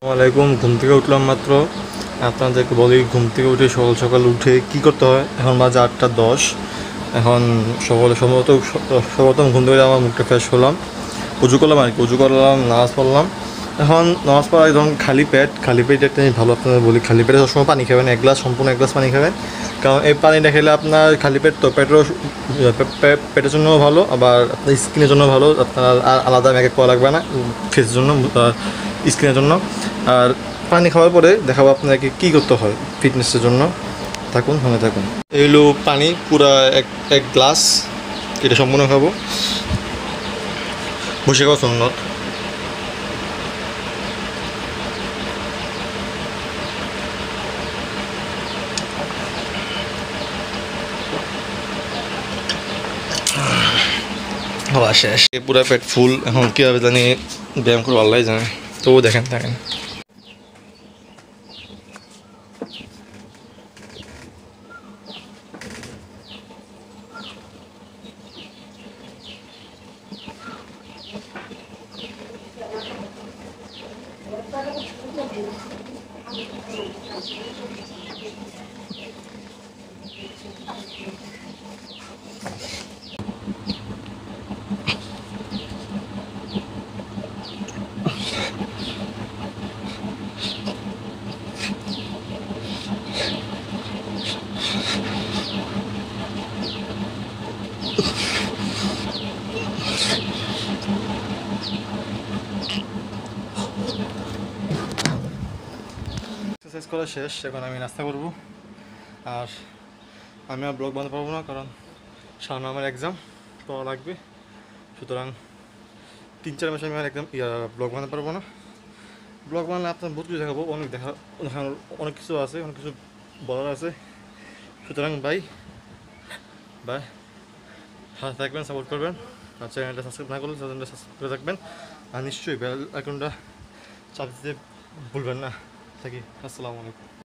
ওয়ালাইকুম। ঘুম থেকে উঠলাম মাত্র। আপনাদেরকে বলি, ঘুম থেকে উঠে সকাল সকাল উঠে কি করতে হয়। এখন বাজে 8টা 10। এখন সকালে সর্বপ্রথম ঘুম থেকে আমার মুখটা ফ্রেশ হলাম, উজু করলাম আর কি। উজু করলাম, নামাজ পড়লাম। এখন নামাজ পড়া একদম খালি পেট একটা জিনিস ভালো আপনাদের বলি, খালি পেটে সবসময় পানি খাবেন, সম্পূর্ণ এক গ্লাস পানি খাবেন। কারণ এই পানিটা খেলে আপনার খালি পেট তো পেটের জন্যও ভালো, আবার আপনার স্কিনের জন্য ভালো। আপনার আলাদা মেকআপ করা লাগবে না ফেসের জন্য, স্কিনের জন্য। আর পানি খাওয়ার পরে দেখাবো আপনাকে কী করতে হয় ফিটনেসের জন্য। থাকুন, সঙ্গে থাকুন। এইগুলো পানি পুরা এক এক গ্লাস, এটা সম্পূর্ণ খাবো। বসে খাওয়া সুন্নত। হওয়া শেষ, পুরো পেট ফুল। এখন কীভাবে জানি ব্যায়াম করবো আল্লাহ জানে, তবু দেখেন থাকেন। এক্সারসাইজ করা শেষ, এখন আমি নাস্তা করবো। আর আমি আর ব্লগ বানাতে পারবো না, কারণ সামনে আমার এক্সাম পড়া লাগবে। সুতরাং 3-4 মাসে আমি আর একদম ব্লগ বানাতে পারবো না। ব্লগ বানালে আপনার বহুত কিছু দেখাবো, দেখানোর অনেক কিছু আছে, অনেক কিছু বলার আছে। সুতরাং বাই বাই, সাথে থাকবেন, সাপোর্ট করবেন। আর চ্যানেলটা সাবস্ক্রাইব না করলে চ্যানেলটা সাবস্ক্রাইব করে থাকবেন। আর নিশ্চয়ই বেল আইকনটা চাপ দিতে ভুলবেন না। থাকি, আসসালামু আলাইকুম।